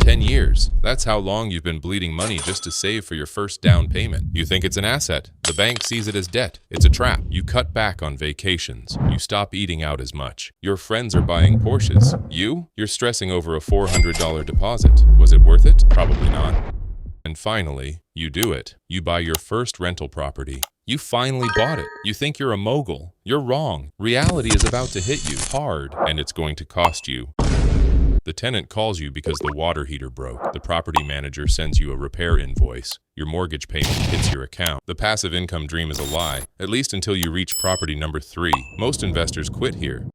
10 years. That's how long you've been bleeding money just to save for your first down payment. You think it's an asset. The bank sees it as debt. It's a trap. You cut back on vacations. You stop eating out as much. Your friends are buying Porsches. You're stressing over a $400 deposit. Was it worth it? Probably not. And finally, you do it. You buy your first rental property. You finally bought it. You think you're a mogul. You're wrong. Reality is about to hit you hard, and it's going to cost you. The tenant calls you because the water heater broke. The property manager sends you a repair invoice. Your mortgage payment hits your account. The passive income dream is a lie, at least until you reach property number 3. Most investors quit here.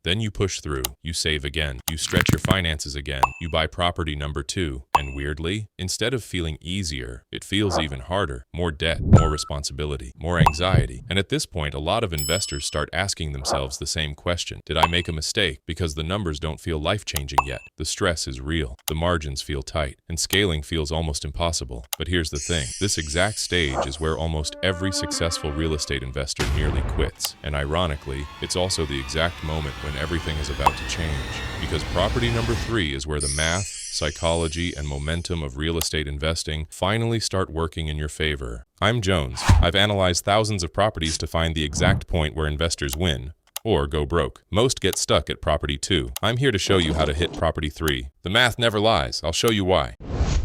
Then you push through, you save again, you stretch your finances again, you buy property number 2, and weirdly, instead of feeling easier, it feels even harder. More debt, more responsibility, more anxiety. And at this point, a lot of investors start asking themselves the same question. Did I make a mistake? Because the numbers don't feel life-changing yet. The stress is real, the margins feel tight, and scaling feels almost impossible. But here's the thing, this exact stage is where almost every successful real estate investor nearly quits. And ironically, it's also the exact moment when everything is about to change, because property number 3 is where the math, psychology, and momentum of real estate investing finally start working in your favor. I'm Jones. I've analyzed thousands of properties to find the exact point where investors win or go broke. Most get stuck at property 2. I'm here to show you how to hit property 3. The math never lies. I'll show you why.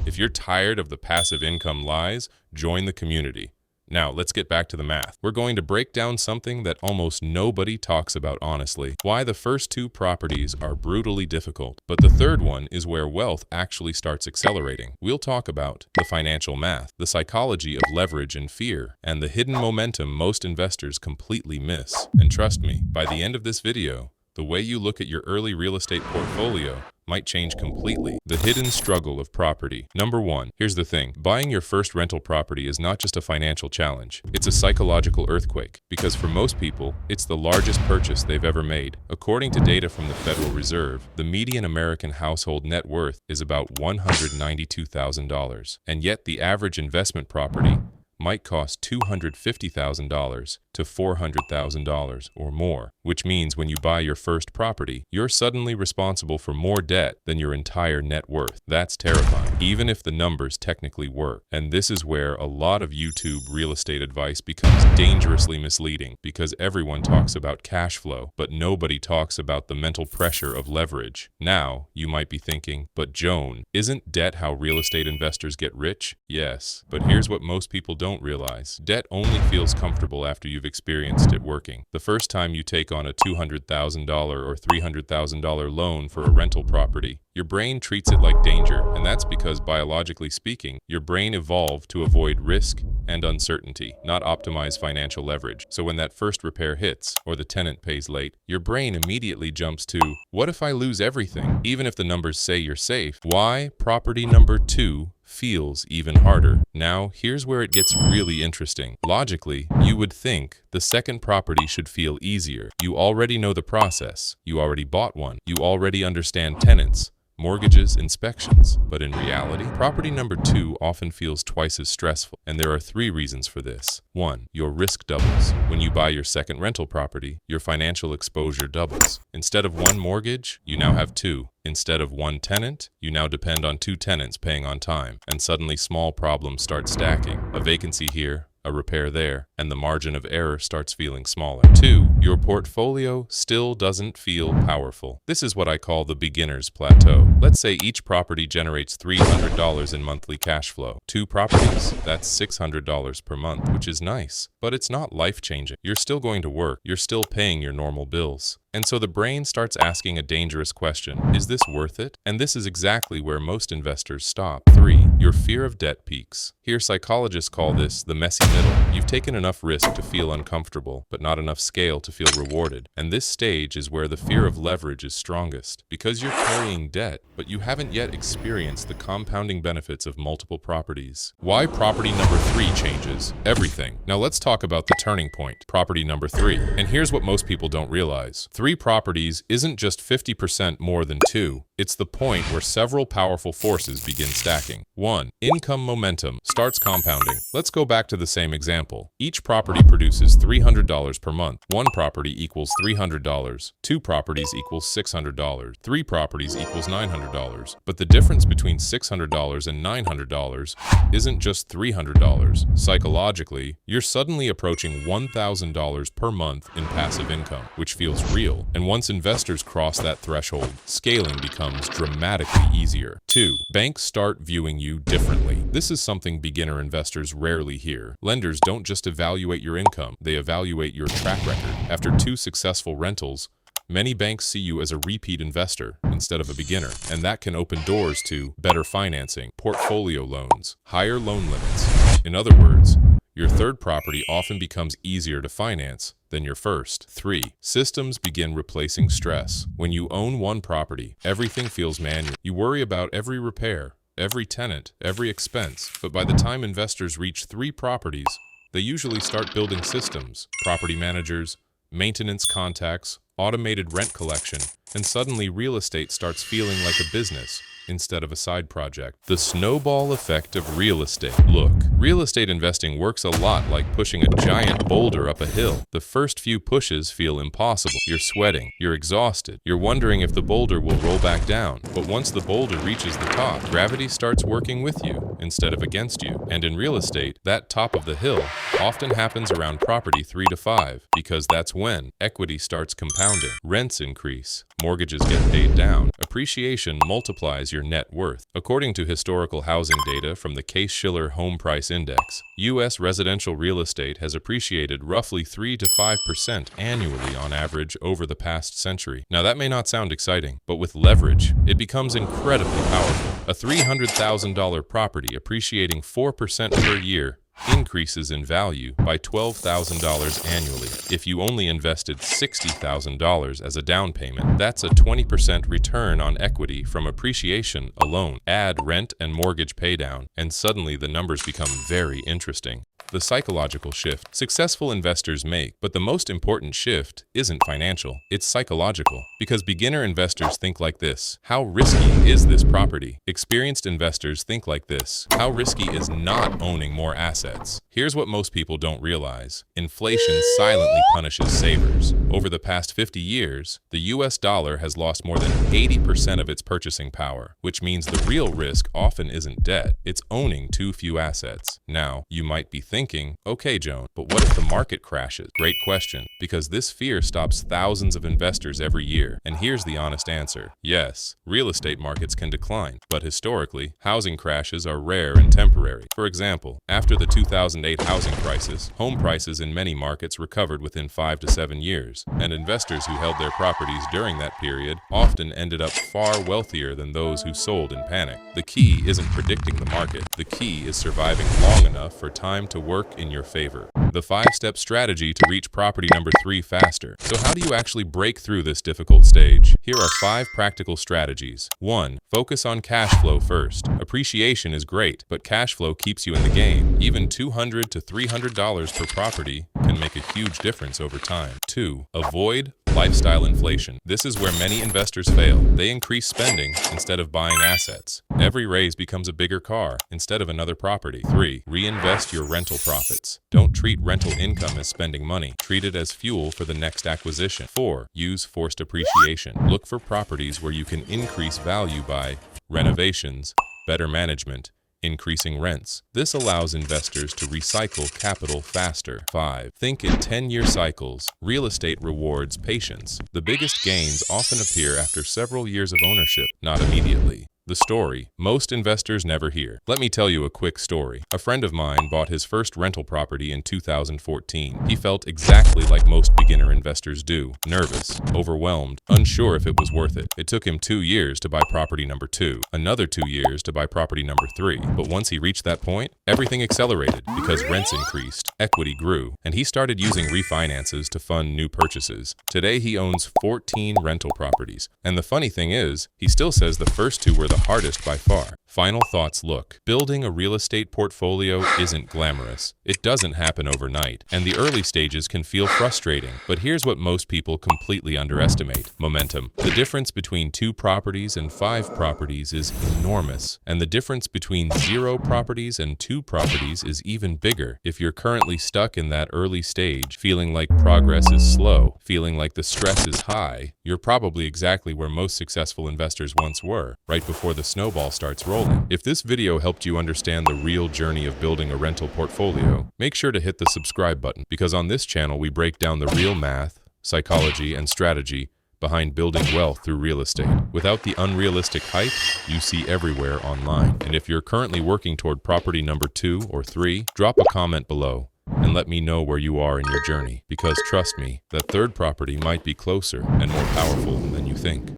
If you're tired of the passive income lies, join the community. Now, let's get back to the math. We're going to break down something that almost nobody talks about honestly. Why the first 2 properties are brutally difficult, but the third one is where wealth actually starts accelerating. We'll talk about the financial math, the psychology of leverage and fear, and the hidden momentum most investors completely miss. And trust me, by the end of this video, the way you look at your early real estate portfolio might change completely. The hidden struggle of property. Number 1, here's the thing. Buying your first rental property is not just a financial challenge. It's a psychological earthquake, because for most people, it's the largest purchase they've ever made. According to data from the Federal Reserve, the median American household net worth is about $192,000, and yet the average investment property might cost $250,000 to $400,000 or more, which means when you buy your first property, you're suddenly responsible for more debt than your entire net worth. That's terrifying, even if the numbers technically work. And this is where a lot of YouTube real estate advice becomes dangerously misleading, because everyone talks about cash flow, but nobody talks about the mental pressure of leverage. Now, you might be thinking, but Joan, isn't debt how real estate investors get rich? Yes, but here's what most people don't realize. Debt only feels comfortable after you've experienced it working. The first time you take on a $200,000 or $300,000 loan for a rental property, your brain treats it like danger, and that's because biologically speaking, your brain evolved to avoid risk and uncertainty, not optimize financial leverage. So when that first repair hits, or the tenant pays late, your brain immediately jumps to, what if I lose everything? Even if the numbers say you're safe. Why property number 2 feels even harder. Now, here's where it gets really interesting. Logically, you would think the second property should feel easier. You already know the process. You already bought one. You already understand tenants, mortgages, inspections. But in reality, property number 2 often feels twice as stressful, and there are 3 reasons for this. 1, your risk doubles. When you buy your second rental property, your financial exposure doubles. Instead of 1 mortgage, you now have 2. Instead of 1 tenant, you now depend on 2 tenants paying on time, and suddenly small problems start stacking. A vacancy here, a repair there, and the margin of error starts feeling smaller. 2, your portfolio still doesn't feel powerful. This is what I call the beginner's plateau. Let's say each property generates $300 in monthly cash flow. 2 properties, that's $600 per month, which is nice, but it's not life-changing. You're still going to work, you're still paying your normal bills. And so the brain starts asking a dangerous question. Is this worth it? And this is exactly where most investors stop. 3, your fear of debt peaks. Here, psychologists call this the messy middle. You've taken enough risk to feel uncomfortable, but not enough scale to feel rewarded. And this stage is where the fear of leverage is strongest, because you're carrying debt, but you haven't yet experienced the compounding benefits of multiple properties. Why property number 3 changes everything. Now let's talk about the turning point, property number 3. And here's what most people don't realize. 3 3 properties isn't just 50% more than 2. It's the point where several powerful forces begin stacking. 1. Income momentum starts compounding. Let's go back to the same example. Each property produces $300 per month. 1 property equals $300. 2 properties equals $600. 3 properties equals $900. But the difference between $600 and $900 isn't just $300. Psychologically, you're suddenly approaching $1,000 per month in passive income, which feels real. And once investors cross that threshold, scaling becomes dramatically easier. 2. Banks start viewing you differently. This is something beginner investors rarely hear. Lenders don't just evaluate your income, they evaluate your track record. After 2 successful rentals, many banks see you as a repeat investor instead of a beginner, and that can open doors to better financing, portfolio loans, higher loan limits. In other words, your third property often becomes easier to finance than your first. 3. Systems begin replacing stress. When you own 1 property, everything feels manual. You worry about every repair, every tenant, every expense. But by the time investors reach 3 properties, they usually start building systems, property managers, maintenance contacts, automated rent collection, and suddenly real estate starts feeling like a business instead of a side project. The snowball effect of real estate. Look, real estate investing works a lot like pushing a giant boulder up a hill. The first few pushes feel impossible. You're sweating, you're exhausted, you're wondering if the boulder will roll back down. But once the boulder reaches the top, gravity starts working with you instead of against you. And in real estate, that top of the hill often happens around property 3 to 5, because that's when equity starts compounding, rents increase, mortgages get paid down, appreciation multiplies your net worth. According to historical housing data from the Case-Shiller Home Price Index, U.S. residential real estate has appreciated roughly 3 to 5% annually on average over the past century. Now that may not sound exciting, but with leverage, it becomes incredibly powerful. A $300,000 property appreciating 4% per year increases in value by $12,000 annually. If you only invested $60,000 as a down payment, that's a 20% return on equity from appreciation alone. Add rent and mortgage paydown, and suddenly the numbers become very interesting. The psychological shift successful investors make, but the most important shift isn't financial, it's psychological. Because beginner investors think like this: how risky is this property? Experienced investors think like this: how risky is not owning more assets? Here's what most people don't realize. Inflation silently punishes savers. Over the past 50 years, the US dollar has lost more than 80% of its purchasing power, which means the real risk often isn't debt, it's owning too few assets. Now, you might be thinking, okay, Joan, but what if the market crashes? Great question, because this fear stops thousands of investors every year. And here's the honest answer. Yes, real estate markets can decline, but historically, housing crashes are rare and temporary. For example, after the 2008 housing crisis, home prices in many markets recovered within 5 to 7 years, and investors who held their properties during that period often ended up far wealthier than those who sold in panic. The key isn't predicting the market. The key is surviving long enough for time to work in your favor. The 5-step strategy to reach property number 3 faster. So how do you actually break through this difficult stage? Here are 5 practical strategies. 1. Focus on cash flow first. Appreciation is great, but cash flow keeps you in the game. Even $200 to $300 per property can make a huge difference over time. 2. Avoid lifestyle inflation. This is where many investors fail. They increase spending instead of buying assets. Every raise becomes a bigger car instead of another property. 3. Reinvest your rental profits. Don't treat rental income as spending money. Treat it as fuel for the next acquisition. 4. Use forced appreciation. Look for properties where you can increase value by renovations, better management, increasing rents. This allows investors to recycle capital faster. 5. Think in 10-year cycles. Real estate rewards patience. The biggest gains often appear after several years of ownership, not immediately. The story most investors never hear. Let me tell you a quick story. A friend of mine bought his first rental property in 2014. He felt exactly like most beginner investors do. Nervous, overwhelmed, unsure if it was worth it. It took him 2 years to buy property number 2, another 2 years to buy property number 3. But once he reached that point, everything accelerated because rents increased, equity grew, and he started using refinances to fund new purchases. Today he owns 14 rental properties. And the funny thing is, he still says the first 2 were the hardest by far. Final thoughts. Look, building a real estate portfolio isn't glamorous. It doesn't happen overnight, and the early stages can feel frustrating. But here's what most people completely underestimate: momentum. The difference between 2 properties and 5 properties is enormous, and the difference between 0 properties and 2 properties is even bigger. If you're currently stuck in that early stage, feeling like progress is slow, feeling like the stress is high, you're probably exactly where most successful investors once were, right before the snowball starts rolling. If this video helped you understand the real journey of building a rental portfolio, make sure to hit the subscribe button, because on this channel we break down the real math, psychology, and strategy behind building wealth through real estate, without the unrealistic hype you see everywhere online. And if you're currently working toward property number 2 or 3, drop a comment below and let me know where you are in your journey, because trust me, that third property might be closer and more powerful than you think.